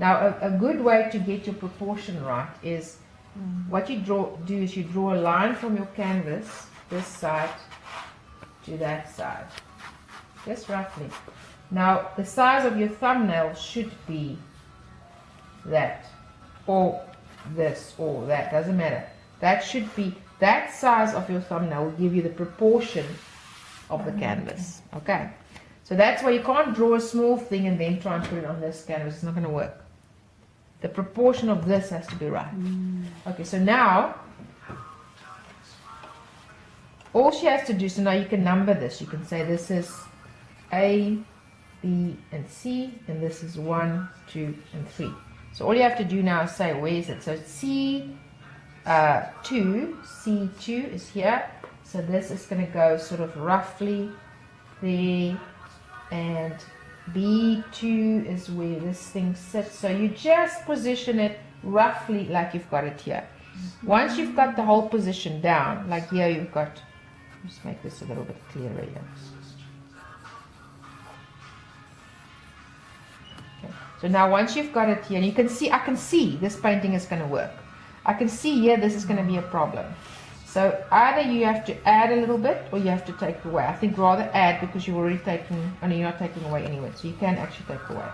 Now, a good way to get your proportion right is what you do is you draw a line from your canvas, this side to that side, just roughly. Now, the size of your thumbnail should be that, or this, or that, doesn't matter. That should be, that size of your thumbnail will give you the proportion of the canvas. Okay, so that's why you can't draw a small thing and then try and put it on this canvas. It's not going to work. The proportion of this has to be right. Okay, so now all she has to do, so now you can number this. You can say this is A, B, and C, and this is 1, 2, and 3. So all you have to do now is say, where is it? So C2 is here. So this is going to go sort of roughly there, and B2 is where this thing sits. So you just position it roughly like you've got it here. Once you've got the whole position down, like here you've got, just make this a little bit clearer here. Okay. So now once you've got it here, and you can see, I can see this painting is going to work. I can see here this is going to be a problem. So either you have to add a little bit or you have to take away. I think rather add, because you've already taken, I mean, you're not taking away anyway, so you can actually take away.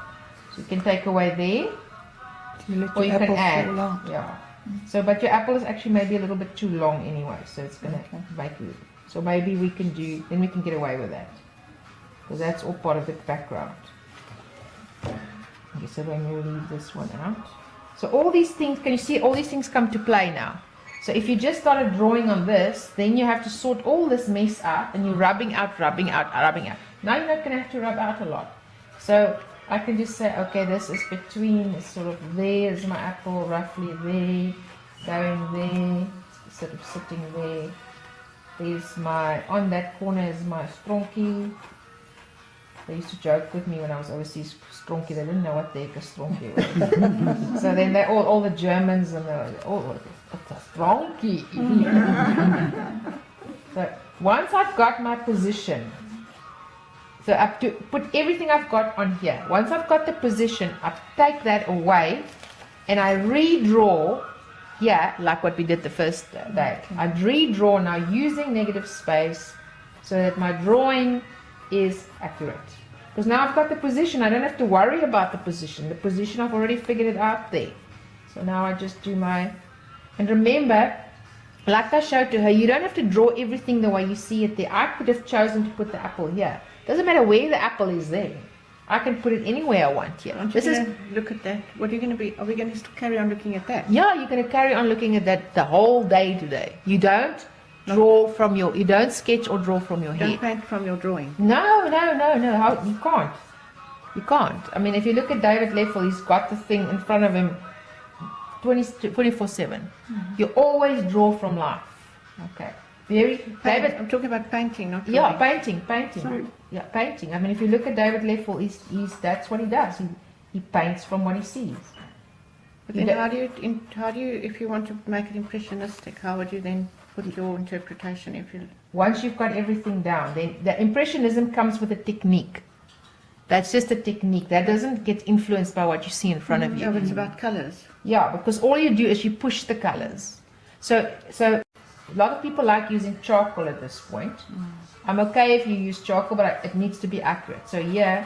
So you can take away there, or you can add. Yeah. So, but your apple is actually maybe a little bit too long anyway, so it's going to make you. So maybe we can do, then we can get away with that, because that's all part of the background. Okay, so then we'll leave this one out. So all these things, can you see all these things come to play now? So if you just started drawing on this, then you have to sort all this mess out, and you're rubbing out, rubbing out, rubbing out. Now you're not going to have to rub out a lot. So I can just say, okay, this is between, it's sort of there's my apple, roughly there, going there, sort of sitting there. There's my, on that corner is my stronky. They used to joke with me when I was overseas, stronky, they didn't know what the heck a stronky was. So then they all the Germans and all, it's a stronky. So once I've got my position, so I have to put everything I've got on here. Once I've got the position, I take that away and I redraw here, like what we did the first day. I redraw now using negative space so that my drawing is accurate. Because now I've got the position, I don't have to worry about the position. The position, I've already figured it out there. So now I just do my, and remember, like I showed to her, you don't have to draw everything the way you see it there. I could have chosen to put the apple here. Doesn't matter where the apple is there. I can put it anywhere I want here. This is, look at that. What are you going to be, are we going to carry on looking at that? Yeah, you're going to carry on looking at that the whole day today. You don't draw from your, you don't sketch or draw from your head. Don't paint from your drawing. No, you can't. You can't. I mean, if you look at David Leffel, he's got the thing in front of him 24/7. You always draw from life. Okay. David, I'm talking about painting, not drawing. Yeah, painting. Sorry. Yeah, painting. I mean, if you look at David Leffel, he's that's what he does. He paints from what he sees. But then how do you, if you want to make it impressionistic, how would you then put your interpretation? If you once you've got everything down, then the impressionism comes with a technique. That's just a technique. That doesn't get influenced by what you see in front of you. No, but it's about colours. Yeah, because all you do is you push the colours. So a lot of people like using charcoal at this point. I'm okay if you use charcoal, but it needs to be accurate. So here,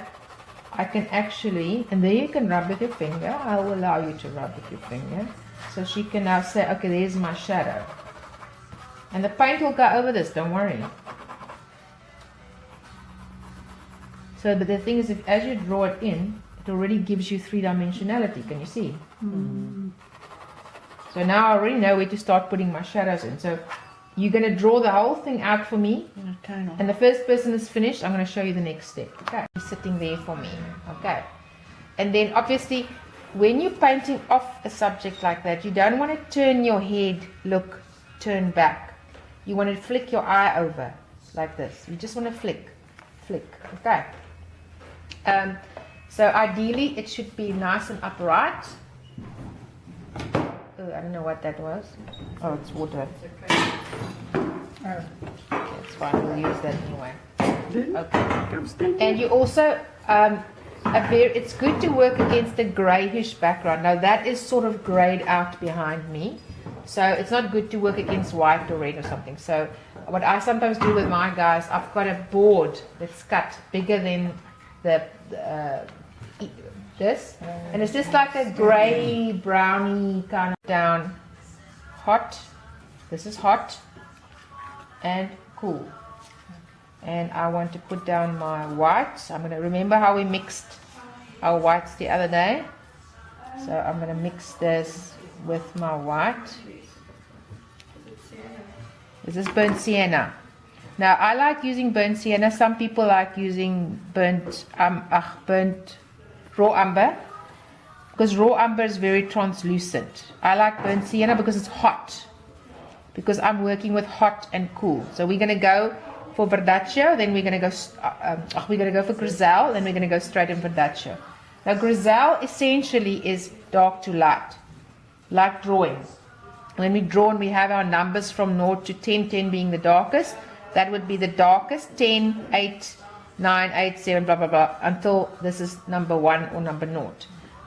I can actually, and there you can rub with your finger. I will allow you to rub with your finger. So she can now say, okay, there's my shadow. And the paint will go over this, don't worry. So, but the thing is, if as you draw it in, it already gives you three-dimensionality. Can you see? So now I already know where to start putting my shadows in. So you're going to draw the whole thing out for me. And the first person is finished, I'm going to show you the next step. Okay. He's sitting there for me. Okay. And then obviously, when you're painting off a subject like that, you don't want to turn your head, turn back. You want to flick your eye over like this. You just want to flick. Okay. So ideally, it should be nice and upright. Oh, I don't know what that was. Oh, it's water. That's fine. We'll use that anyway. Okay. And you also, it's good to work against a grayish background. Now that is sort of grayed out behind me, so it's not good to work against white or red or something. So what I sometimes do with my guys, I've got a board that's cut bigger than this, and it's just like a grey browny kind of down, hot. This is hot and cool. And I want to put down my whites. I'm going to remember how we mixed our whites the other day. So I'm going to mix this with my white. This is burnt sienna. Now I like using burnt sienna. Some people like using burnt raw umber, because raw umber is very translucent. I like burnt sienna because it's hot, because I'm working with hot and cool. So we're going to go for verdaccio, then we're going to go for grisaille, then we're going to go straight in verdaccio. Now grisaille essentially is dark to light, like drawing. When we draw and we have our numbers from 0 to 10, 10 being the darkest, that would be the darkest, 10, 8, 9, 8, 7, blah, blah, blah, until this is number 1 or number 0.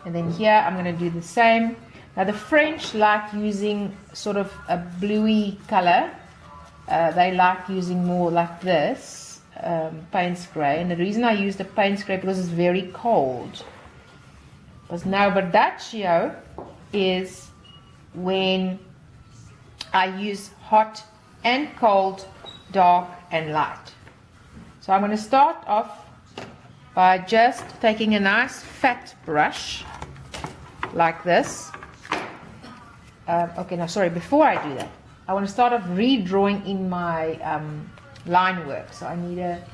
And then here I'm going to do the same. Now the French like using sort of a bluey color. They like using more like this, Paynes Grey. And the reason I use the Paynes Grey because it's very cold. Because now verdaccio is when I use hot and cold, dark and light. So I'm going to start off by just taking a nice fat brush like this. Okay, now sorry, before I do that, I want to start off redrawing in my line work. So I need let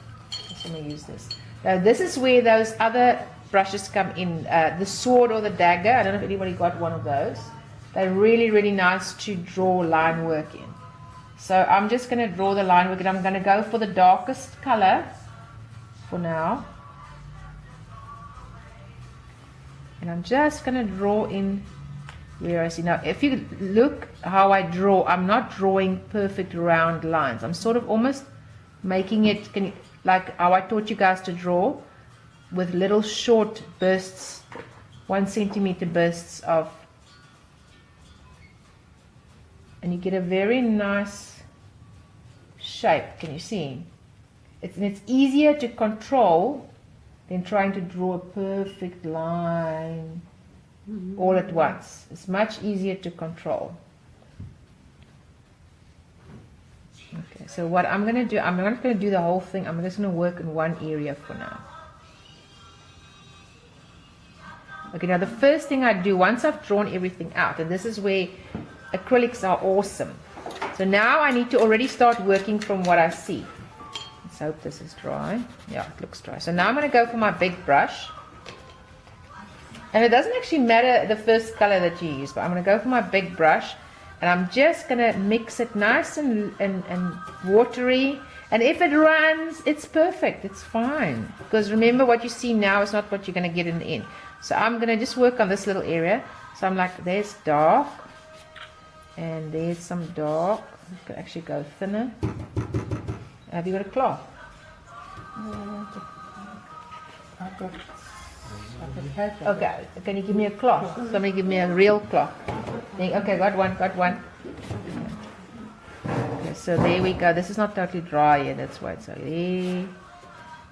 me use this. Now this is where those other brushes come in, the sword or the dagger. I don't know if anybody got one of those. They're really, really nice to draw line work in. So I'm just going to draw the line work, and I'm going to go for the darkest color for now. And I'm just going to draw in where I see. Now, if you look how I draw, I'm not drawing perfect round lines. I'm sort of almost making it, like how I taught you guys to draw, with little short bursts, 1 centimeter bursts of, and you get a very nice shape. Can you see? It's easier to control than trying to draw a perfect line all at once. It's much easier to control. Okay, so what I'm going to do, I'm not going to do the whole thing. I'm just going to work in one area for now. Okay, now the first thing I do, once I've drawn everything out, and this is where acrylics are awesome. So now I need to already start working from what I see. Let's hope this is dry. Yeah, it looks dry. So now I'm going to go for my big brush. And it doesn't actually matter the first color that you use, but I'm going to go for my big brush, and I'm just going to mix it nice and watery. And if it runs, it's perfect. It's fine. Because remember, what you see now is not what you're going to get in the end. So I'm going to just work on this little area. So I'm like, there's dark. And there's some dark. You could actually go thinner. Have you got a cloth? I've got Okay, can you give me a cloth? Somebody give me a real cloth. Okay, got one. Okay, so there we go. This is not totally dry yet, that's why it's there.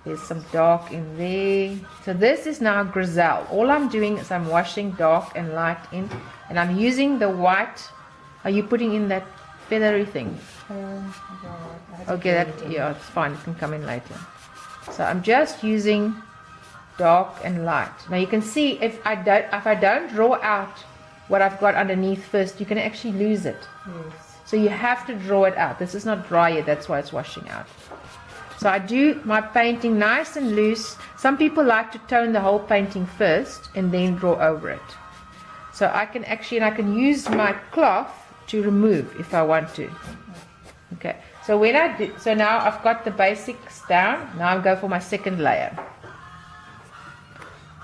There's some dark in there. So this is now grisaille. All I'm doing is I'm washing dark and light in, and I'm using the white. Are you putting in that feathery thing? Okay, yeah, it's fine. It can come in later. So I'm just using dark and light. Now you can see if I don't draw out what I've got underneath first, you can actually lose it. Yes. So you have to draw it out. This is not dry yet, that's why it's washing out. So I do my painting nice and loose. Some people like to tone the whole painting first and then draw over it. So I can actually, and I can use my cloth to remove if I want to. Okay, so when I do, so now I've got the basics down. Now I'll go for my second layer.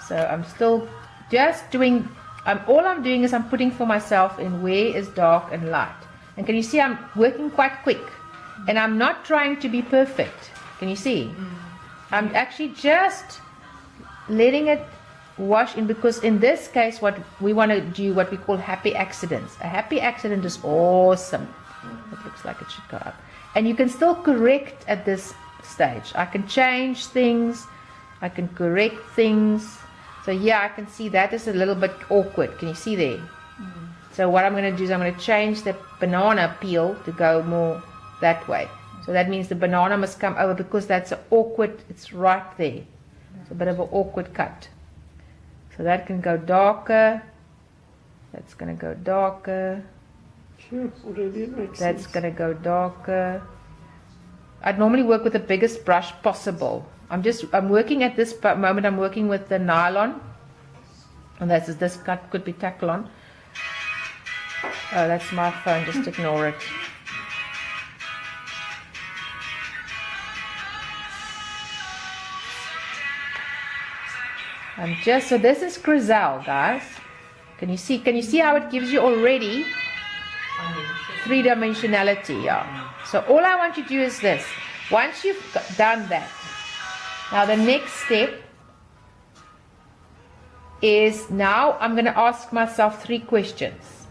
So I'm still just doing, all I'm doing is I'm putting for myself in where is dark and light. And can you see I'm working quite quick, and I'm not trying to be perfect. Can you see? I'm actually just letting it wash in, because in this case what we want to do, what we call happy accidents. A happy accident is awesome. It looks like it should go up. And you can still correct at this stage. I can change things. I can correct things. So yeah, I can see that is a little bit awkward. Can you see there? So what I'm going to do is I'm going to change the banana peel to go more that way. So that means the banana must come over, because that's awkward. It's right there. It's a bit of an awkward cut. So that can go darker. That's going to go darker. Sure, already it makes That's sense. going to go darker. I'd normally work with the biggest brush possible. I'm working at this moment, I'm working with the nylon. And this cut could be Taklon. Oh, that's my phone, just ignore it. So this is Grizel, guys. Can you see how it gives you already three-dimensionality? Yeah. So all I want you to do is this. Once you've done that, now the next step is, now I'm going to ask myself 3 questions.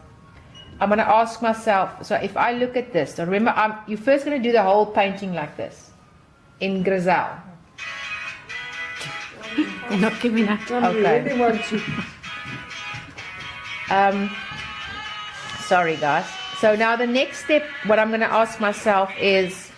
I'm going to ask myself, so if I look at this, so remember, you're first going to do the whole painting like this in Grizel. They're not giving up. Okay. Really want to. Sorry guys. So now the next step, what I'm going to ask myself is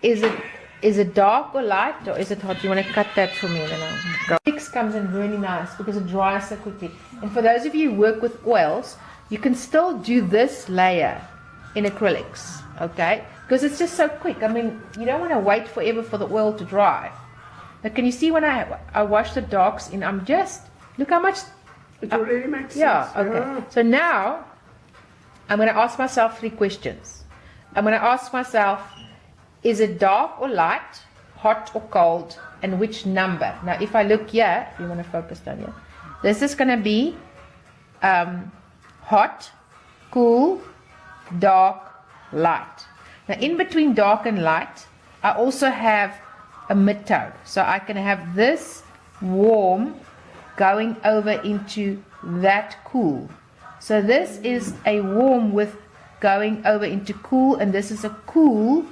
it dark or light, or is it hot? You want to cut that for me? Then I'll go. Mix comes in really nice because it dries so quickly. And for those of you who work with oils, you can still do this layer in acrylics, okay? Because it's just so quick. I mean, you don't want to wait forever for the oil to dry. But can you see when I wash the darks in, look how much. It already makes sense. Yeah, okay. So now, I'm going to ask myself 3 questions. I'm going to ask myself, is it dark or light, hot or cold, and which number? Now, if I look here, if you want to focus down here, this is going to be hot, cool, dark, light. Now, in between dark and light, I also have a mid-tone. So I can have this warm going over into that cool. So this is a warm with going over into cool, and this is a cool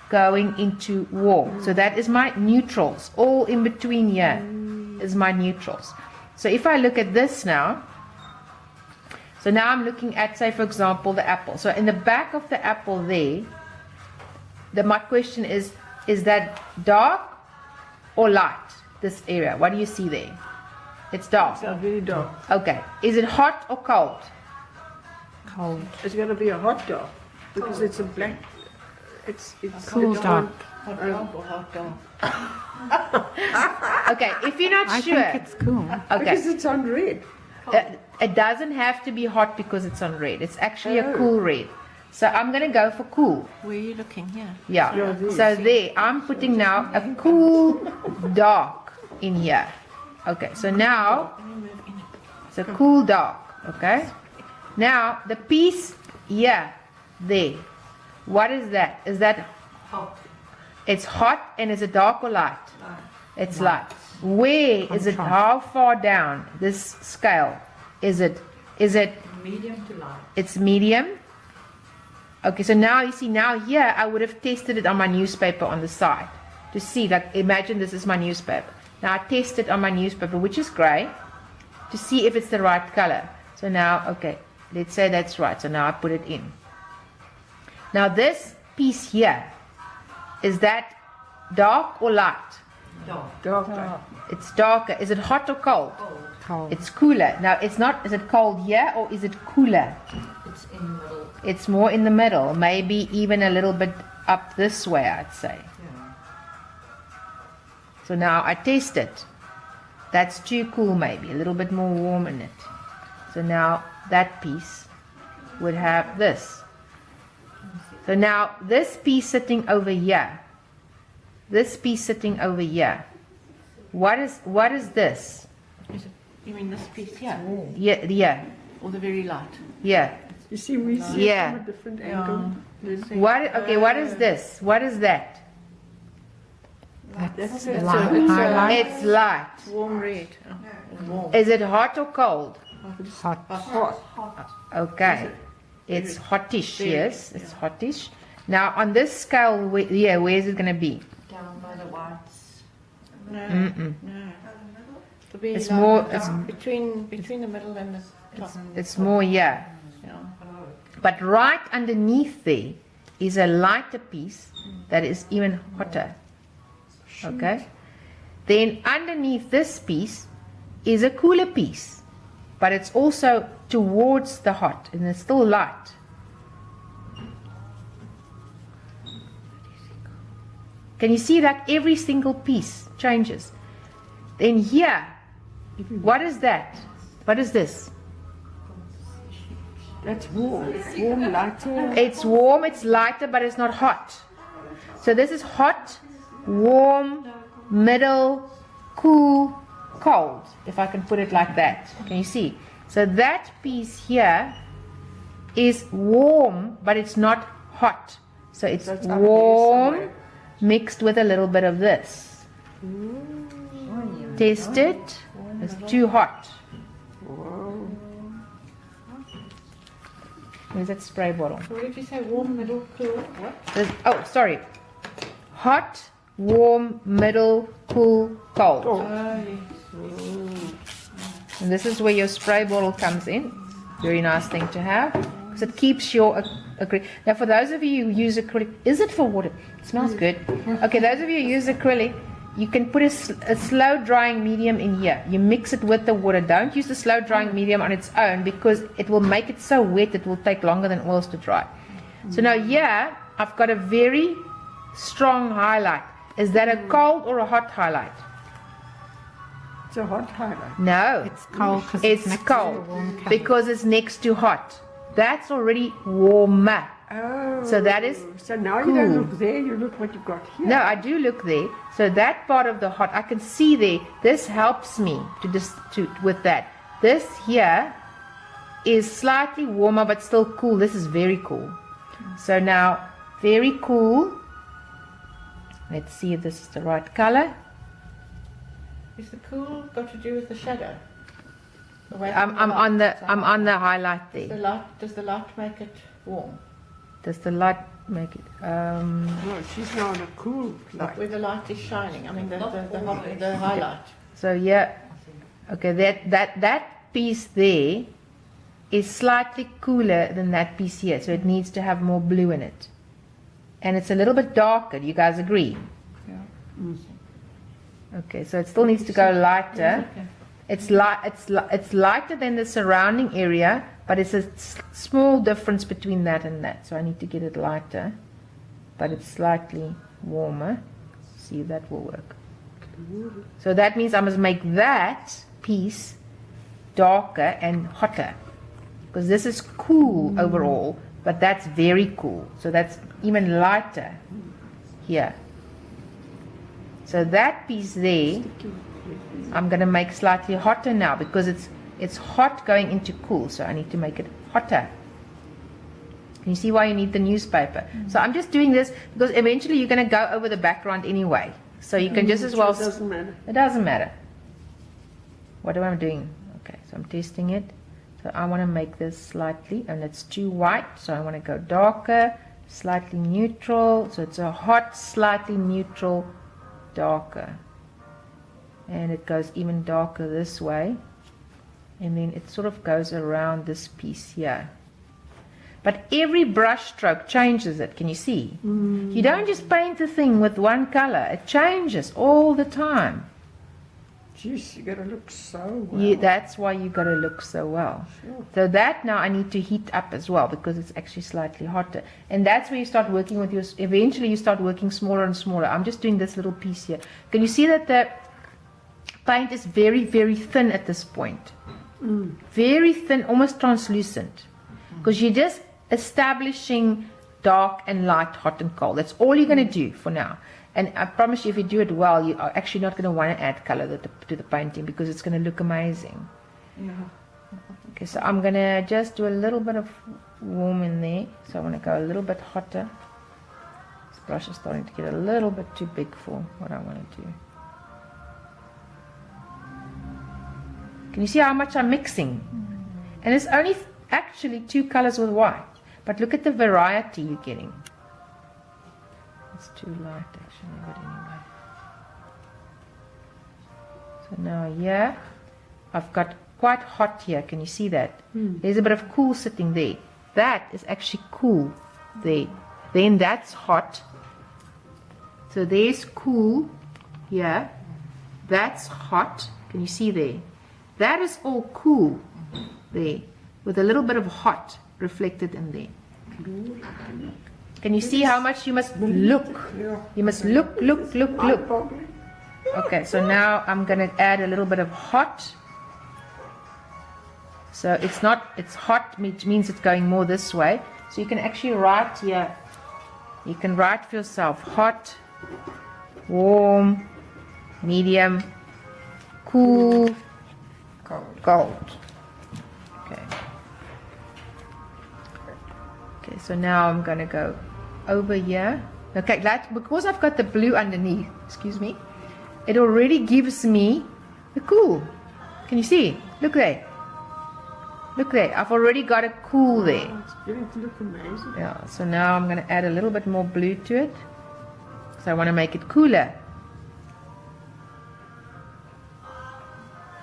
going into warm. So that is my neutrals. All in between here is my neutrals. So if I look at this now, so now I'm looking at, say for example, the apple. So in the back of the apple there, my question is that dark or light, this area? What do you see there? It's dark. It's very dark. Okay. Is it hot or cold? Cold. It's going to be a hot dark because it's a black. It's Cool it's dark. on- Okay, if you're not I sure. think it's cool. Okay. Because it's on red. It doesn't have to be hot because it's on red. It's actually a Oh. cool red. So I'm going to go for cool. Where are you looking here? Yeah. Yeah, this. So there, I'm putting now a cool dark in here. Okay, so now, it's a cool dark. Okay. Now, the piece here, there. What is that? Is that Hot. it's hot, and is it dark or light? It's light. Where is it? Contrast. How far down this scale is it? Is it? Medium to light. It's medium. Okay, so now you see, now here I would have tested it on my newspaper on the side to see, like, imagine this is my newspaper. Now I test it on my newspaper, which is grey, to see if it's the right color. So now, okay, let's say that's right. So now I put it in. Now this piece here, is that dark or light? Dark. Darker. It's darker. Is it hot or cold? Cold. Cold. It's cooler. Now it's not, is it cold here or is it cooler? It's in the middle. It's more in the middle, maybe even a little bit up this way, I'd say. Yeah. So now I test it. That's too cool, maybe a little bit more warm in it. So now that piece would have this. So now this piece sitting over here, this piece sitting over here, what is this? Is it, you mean this piece here? Yeah, Or the very light? yeah. You see, we see Yeah. it from a different angle. What? Okay, what is this? What is that? That's It's light. a- it's a- Highlight. It's light. Warm red. Warm. Is it hot or cold? Hot. Hot. Okay. It's hottish, yes. It's hottish. Now, on this scale, where is it going to be? Down by the whites. No, Mm-mm. no. It'll be It's like more- up it's- between the middle and the top. It's more here. Yeah. But right underneath there is a lighter piece that is even hotter. Okay? Then underneath this piece is a cooler piece, but it's also towards the hot and it's still light. Can you see that every single piece changes? Then here, what is that? What is this? That's warm. Warm, lighter. It's warm, it's lighter, but it's not hot. So this is hot, warm, middle, cool, cold, if I can put it like that. Can you see? So that piece here is warm, but it's not hot. So it's That's up here warm somewhere. mixed with a little bit of this. Test it. It's too hot. Whoa. Where's that spray bottle? So what did you say? Warm, middle, cool. What? Oh, sorry. Hot, warm, middle, cool, cold. Oh. And this is where your spray bottle comes in. Very nice thing to have. Because it keeps your acrylic. Now, for those of you who use acrylic, is it for water? It smells good. Okay, those of you who use acrylic, you can put a slow drying medium in here. You mix it with the water. Don't use the slow drying medium on its own because it will make it so wet it will take longer than oils to dry. So now here, I've got a very strong highlight. Is that a cold or a hot highlight? It's a hot highlight. No. It's cold because It's next to cold a warm colour. because it's next to hot. That's already warmer. Oh. So that is So now cool. you don't look there, you look what you've got here. No, I do look there. So that part of the hot, I can see there. This helps me with that. This here is slightly warmer but still cool. This is very cool. So now, very cool. Let's see if this is the right color. Is the cool got to do with the shadow? Away I'm from light. on the highlight Does the there. light, does the light make it warm? Does the light make it? No, she's now on a cool light. Where the light is shining. I mean the highlight. So yeah, okay. That piece there is slightly cooler than that piece here, so it needs to have more blue in it, and it's a little bit darker. Do you guys agree? Yeah. Okay, so it still needs to go lighter. Okay. It's lighter than the surrounding area, but it's a small difference between that and that. So I need to get it lighter, but it's slightly warmer. See if that will work. So that means I must make that piece darker and hotter, because this is cool overall, but that's very cool. So that's even lighter here. So that piece there, I'm going to make slightly hotter now because it's hot going into cool, so I need to make it hotter. Can you see why you need the newspaper? So I'm just doing this because eventually you're going to go over the background anyway. So you can just as well... It doesn't matter. It doesn't matter. What am I doing? Okay, so I'm testing it. So I want to make this slightly, and it's too white, so I want to go darker, slightly neutral. So it's a hot, slightly neutral, darker. And it goes even darker this way. And then it sort of goes around this piece here. But every brush stroke changes it, can you see? You don't just paint the thing with one color. It changes all the time. Jeez, you gotta look so well. That's why you got to look so well. Sure. So that now I need to heat up as well because it's actually slightly hotter. And that's where you start working with your, eventually you start working smaller and smaller. I'm just doing this little piece here. Can you see that the paint is very, very thin at this point? Very thin, almost translucent. Because you're just establishing dark and light, hot and cold. That's all you're going to do for now. And I promise you, if you do it well, you are actually not going to want to add color to the painting because it's going to look amazing. Yeah. Okay, so I'm going to just do a little bit of warm in there. So I want to go a little bit hotter. brush is starting to get a little bit too big for what I want to do. Can you see how much I'm mixing? And it's only actually 2 colors with white. But look at the variety you're getting. It's too light actually, but anyway. So now here, I've got quite hot here. Can you see that? There's a bit of cool sitting there. That is actually cool there. Then that's hot. So there's cool here. That's hot. Can you see there? That is all cool there, with a little bit of hot reflected in there. Can you see how much you must look? You must look, look, look, look. Okay, so now I'm going to add a little bit of hot. So it's hot, which means it's going more this way. So you can actually write here, you can write for yourself hot, warm, medium, cool, gold. Okay. Okay, so now I'm going to go over here. Okay, because I've got the blue underneath, excuse me, it already gives me the cool. Can you see? Look there. Look there. I've already got a cool there. It's beginning to look amazing. Yeah, so now I'm going to add a little bit more blue to it. So I want to make it cooler.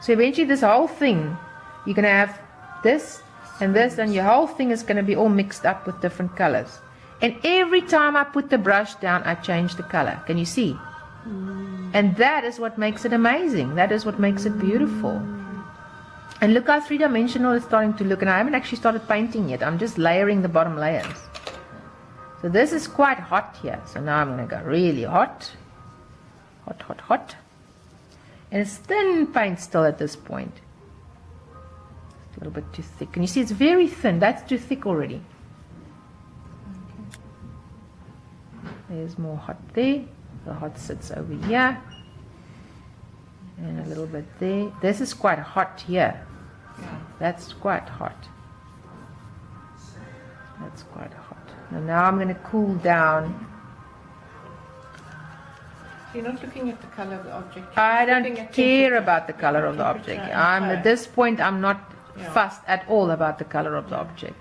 So eventually this whole thing, you're going to have this and this, and your whole thing is going to be all mixed up with different colors. And every time I put the brush down, I change the color. Can you see? And that is what makes it amazing. That is what makes it beautiful. And look how three-dimensional it's starting to look. And I haven't actually started painting yet. I'm just layering the bottom layers. So this is quite hot here. So now I'm going to go really hot. Hot, hot, hot. And it's thin paint still at this point. It's a little bit too thick. Can you see it's very thin? That's too thick already. There's more hot there. The hot sits over here. And a little bit there. This is quite hot here. That's quite hot. That's quite hot. Now I'm going to cool down. So you're not looking at the color of the object. I don't care about the color of the object. At this point, I'm not fussed at all about the color of the object.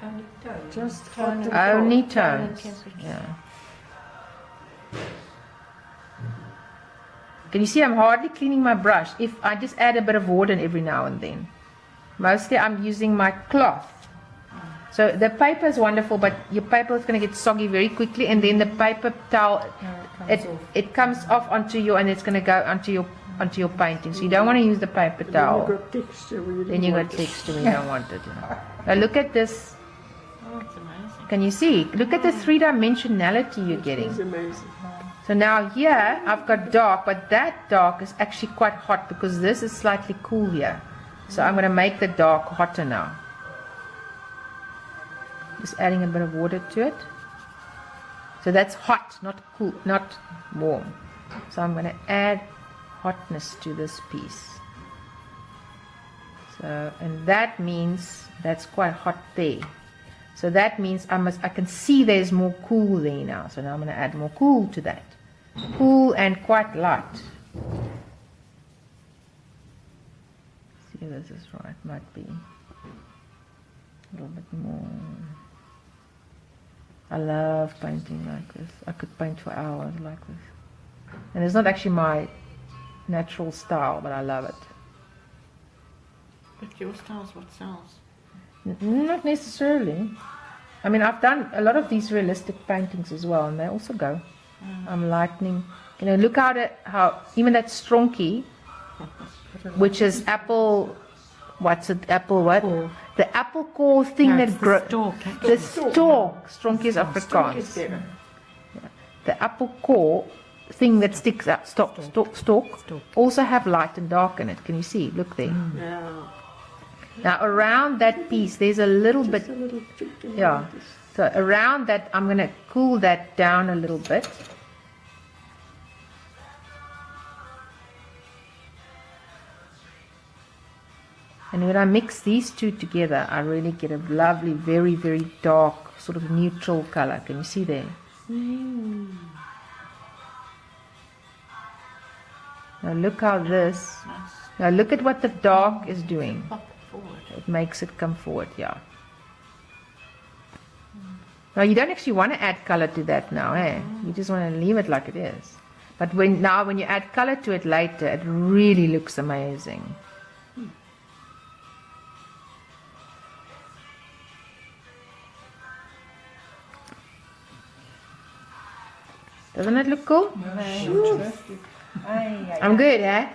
Only tones. Just Tone hot. and Only tone and tones. temperature. Yeah. Can you see I'm hardly cleaning my brush? If I just add a bit of water every now and then. Mostly I'm using my cloth. So the paper is wonderful, but your paper is going to get soggy very quickly, and then the paper towel, it comes off onto you, and it's going to go onto your painting. So you don't want to use the paper Then towel. you got texture when you Then you didn't got want it. texture when you don't want it. Now look at this. Oh, it's amazing. Can you see? Look at the three-dimensionality you're getting. It's amazing. So now here I've got dark, but that dark is actually quite hot because this is slightly cool here. So I'm going to make the dark hotter now. Just adding a bit of water to it. So that's hot, not cool, not warm. So I'm going to add hotness to this piece. So, and that means that's quite hot there. So that means I can see there's more cool there now. So now I'm going to add more cool to that. Cool and quite light. See if this is right. Might be a little bit more. I love painting like this. I could paint for hours like this. And it's not actually my natural style, but I love it. But your style's what sells. Not necessarily. I mean, I've done a lot of these realistic paintings as well, and they also go. I'm lightening. You know, look how even that stronky, which is apple. What's it? Apple what? Core. The apple core thing that grows. The stalk. Stronky is Stalk Afrikaans. is better. The apple core thing that sticks out. Stalk. Also have light and dark in it. Can you see? Look there. Yeah. Now around that piece, there's a little bit. Just a little chicken. Yeah. So around that, I'm going to cool that down a little bit. And when I mix these two together, I really get a lovely, very, very dark, sort of neutral color. Can you see there? Now look how this. Now look at what the dark is doing. Pop it forward. It makes it come forward, yeah. Now you don't actually want to add color to that now, eh? You just want to leave it like it is. But when you add color to it later, it really looks amazing. Doesn't it look cool? I'm good, eh?